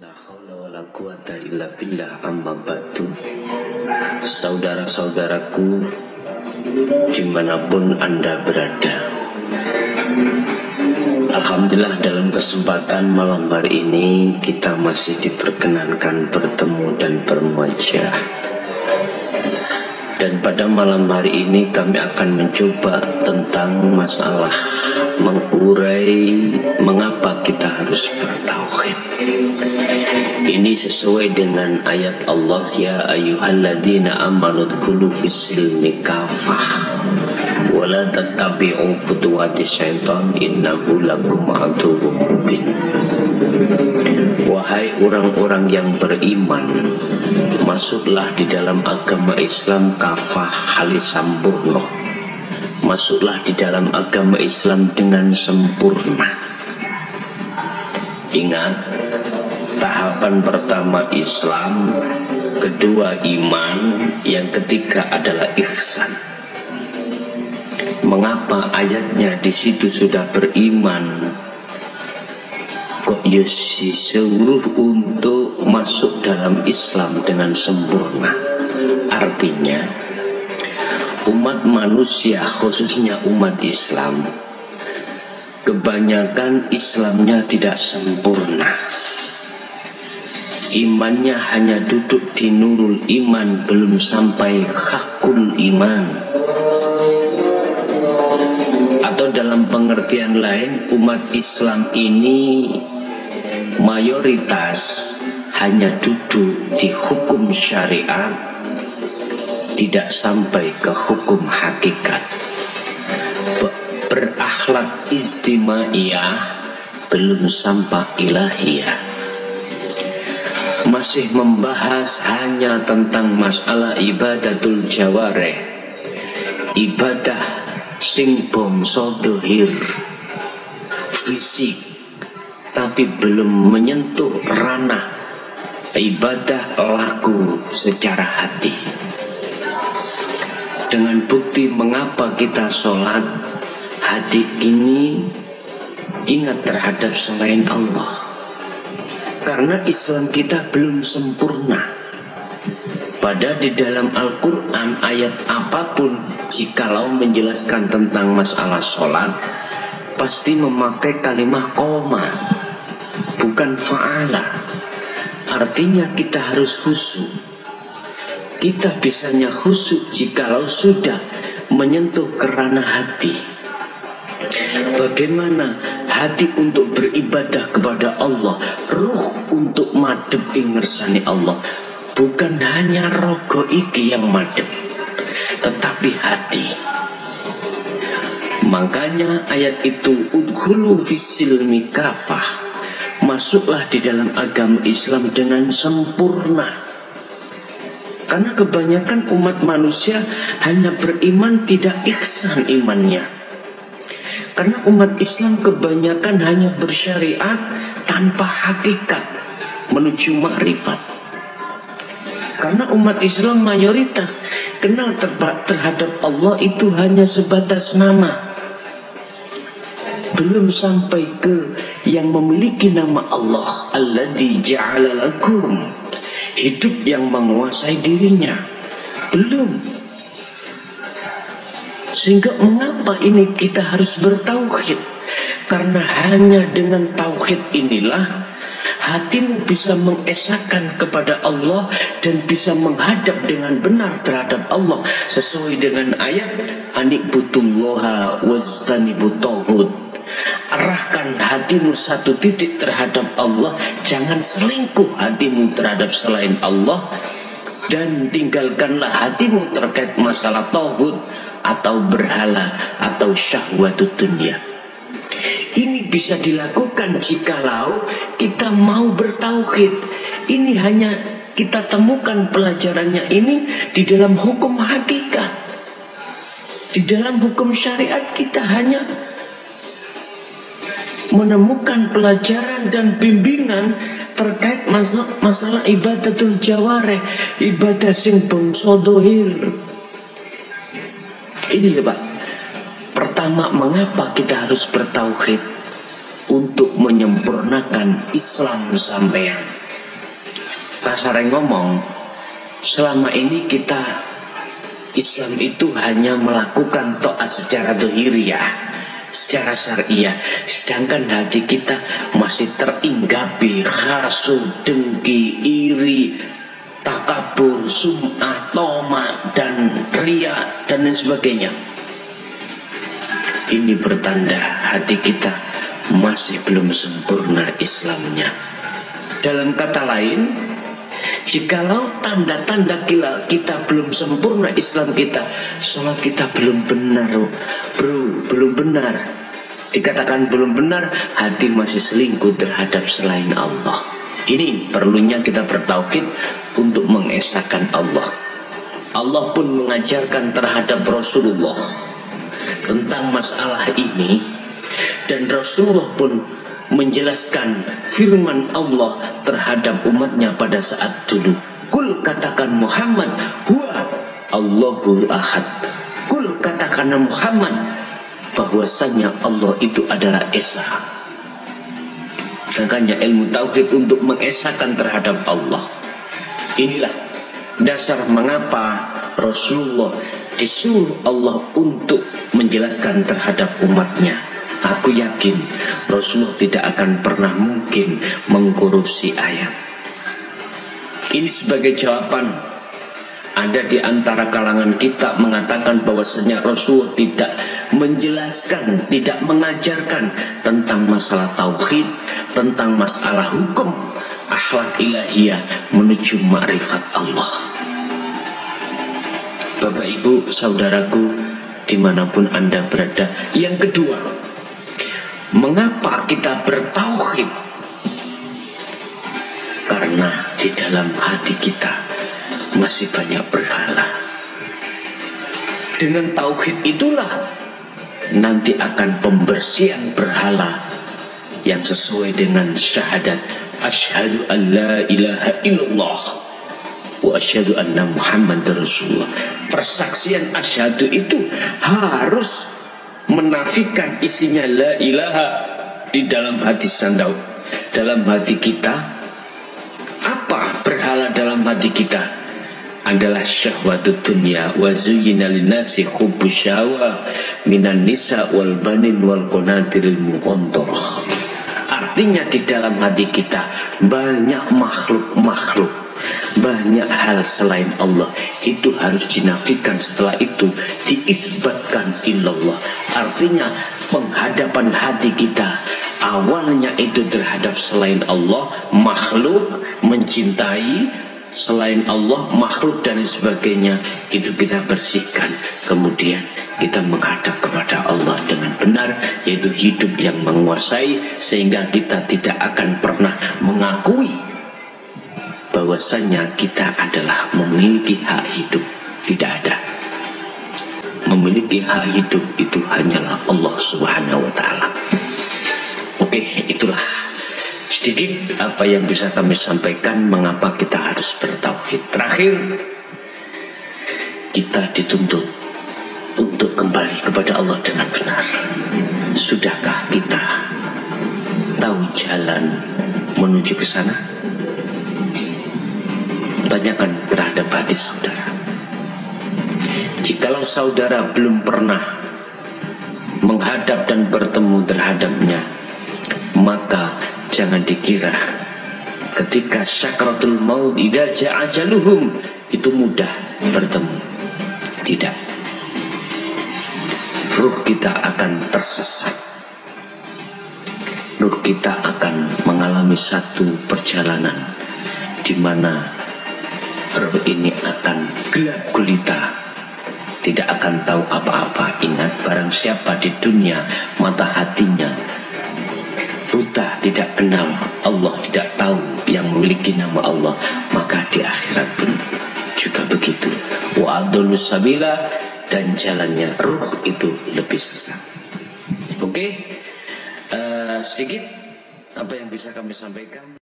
La haula wala quwata illa billah, amma ba'du. Saudara-saudaraku dimanapun Anda berada, alhamdulillah dalam kesempatan malam hari ini kita masih diperkenankan bertemu dan bermuajah. Dan pada malam hari ini kami akan mencoba tentang masalah mengurai mengapa kita harus bertauhid. Ini sesuai dengan ayat Allah, ya ayyuhalladzina amanu dkhulu fis-silmi kafah wa la tattabi'u khutuwati syaitan innahu lakum aduwwun mubin. Wahai orang-orang yang beriman, masuklah di dalam agama Islam kafah halis sempurna. Masuklah di dalam agama Islam dengan sempurna. Ingat, tahapan pertama Islam, kedua iman, yang ketiga adalah ihsan. Mengapa ayatnya di situ sudah beriman, kok disuruh untuk masuk dalam Islam dengan sempurna? Artinya, umat manusia, khususnya umat Islam, kebanyakan Islamnya tidak sempurna. Imannya hanya duduk di nurul iman, belum sampai hakul iman. Atau dalam pengertian lain, umat Islam ini mayoritas hanya duduk di hukum syariat, tidak sampai ke hukum hakikat. Berakhlak istimaiyah, belum sampai ilahiyah. Masih membahas hanya tentang masalah ibadatul jawareh, ibadah sing bangsa dohir, fisik, tapi belum menyentuh ranah ibadah laku secara hati. Dengan bukti mengapa kita sholat, hati ini ingat terhadap selain Allah, karena Islam kita belum sempurna. Pada di dalam Al-Quran ayat apapun, jikalau menjelaskan tentang masalah sholat, pasti memakai kalimat koma, bukan fa'ala. Artinya kita harus khusyuk. Kita bisanya khusyuk jikalau sudah menyentuh kerana hati. Bagaimana hati untuk beribadah kepada Allah, ruh untuk madhep ing ngersani Allah. Bukan hanya rogo iki yang madhep, tetapi hati. Makanya ayat itu, udkhulu fis-silmi kafah, masuklah di dalam agama Islam dengan sempurna. Karena kebanyakan umat manusia hanya beriman, tidak ihsan imannya. Karena umat Islam kebanyakan hanya bersyariat tanpa hakikat menuju ma'rifat. Karena umat Islam mayoritas kenal terhadap Allah itu hanya sebatas nama, belum sampai ke yang memiliki nama Allah, alladzi ja'ala lakum, hidup yang menguasai dirinya, belum. Sehingga mengapa ini kita harus bertauhid? Karena hanya dengan tauhid inilah hatimu bisa mengesahkan kepada Allah dan bisa menghadap dengan benar terhadap Allah sesuai dengan ayat anikbutullaha wastanibut taghut. Arahkan hatimu satu titik terhadap Allah, jangan selingkuh hatimu terhadap selain Allah, dan tinggalkanlah hatimu terkait masalah taghut atau berhala atau syahwatut dunia. Ini bisa dilakukan jikalau kita mau bertauhid. Ini hanya kita temukan pelajarannya ini di dalam hukum hakikat. Di dalam hukum syariat kita hanya menemukan pelajaran dan bimbingan terkait masalah ibadatul jawareh, ibadah sing bangsa dohir. Ini Pak, pertama mengapa kita harus bertauhid? Untuk menyempurnakan Islam sampean. kasarnya ngomong, selama ini kita Islam itu hanya melakukan taat secara dohiriyah, secara syariah, sedangkan hati kita masih teringgapi hasud, dengki, iri, takabur, sum'ah, toma, dan riya, dan lain sebagainya. Ini bertanda hati kita masih belum sempurna Islamnya. Dalam kata lain, jikalau tanda-tanda kita belum sempurna Islam kita, sholat kita belum benar, belum benar. Dikatakan belum benar, hati masih selingkuh terhadap selain Allah. Ini perlunya kita bertauhid untuk mengesahkan Allah. Allah pun mengajarkan terhadap Rasulullah tentang masalah ini, dan Rasulullah pun menjelaskan firman Allah terhadap umatnya pada saat dulu. Kul, katakan Muhammad, huwa Allahul ahad. Kul, katakan Muhammad, bahwasanya Allah itu adalah esa. Makanya ilmu tauhid untuk mengesahkan terhadap Allah. Inilah dasar mengapa Rasulullah disuruh Allah untuk menjelaskan terhadap umatnya. Aku yakin Rasulullah tidak akan pernah mungkin mengkorupsi ayat. Ini sebagai jawaban. Ada di antara kalangan kita mengatakan bahwasanya Rasulullah tidak menjelaskan, tidak mengajarkan tentang masalah tauhid, tentang masalah hukum, akhlak ilahiyah menuju ma'rifat Allah. Bapak, Ibu, saudaraku, dimanapun Anda berada. Yang kedua, mengapa kita bertauhid? Karena di dalam hati kita masih banyak berhala. Dengan tauhid itulah nanti akan pembersihan berhala yang sesuai dengan syahadat asyhadu an la ilaha illallah wa asyhadu anna Muhammadar Rasulullah. Persaksian asyhadu itu harus menafikan isinya la ilaha di dalam hati sandau, dalam hati kita. Apa berhala dalam hati kita? Adalah syahwatut dunya wa zuyyina linnasi hubbus syahwa minan nisa wal banin wal qanatiril muqantarah. Artinya di dalam hati kita banyak makhluk-makhluk, banyak hal selain Allah. Itu harus dinafikan, setelah itu diisbatkan illallah. Artinya penghadapan hati kita awalnya itu terhadap selain Allah, makhluk, mencintai selain Allah, makhluk dan sebagainya, itu kita bersihkan. Kemudian kita menghadap kepada Allah dengan benar, yaitu hidup yang menguasai, sehingga kita tidak akan pernah mengakui bahwasanya kita adalah memiliki hak hidup. Tidak ada. Memiliki hak hidup itu hanyalah Allah Subhanahu wa ta'ala. Oke, itulah sedikit apa yang bisa kami sampaikan mengapa kita harus bertauhid. Terakhir, kita dituntut untuk kembali kepada Allah dengan benar. Sudahkah kita tahu jalan menuju ke sana? Tanyakan terhadap hati saudara. Jikalau saudara belum pernah menghadap dan bertemu terhadapnya, maka jangan dikira ketika syakaratul maut idza ja'a ajaluhum itu mudah bertemu. Tidak. Ruh kita akan tersesat. Ruh kita akan mengalami satu perjalanan di mana ruh ini akan gelap gulita, tidak akan tahu apa-apa. Ingat, barang siapa di dunia mata hatinya buta, tidak kenal Allah, tidak tahu yang memiliki nama Allah, maka di akhirat pun juga begitu. Wa adallu sabila, dan jalannya ruh itu lebih sesat. Oke, sedikit apa yang bisa kami sampaikan.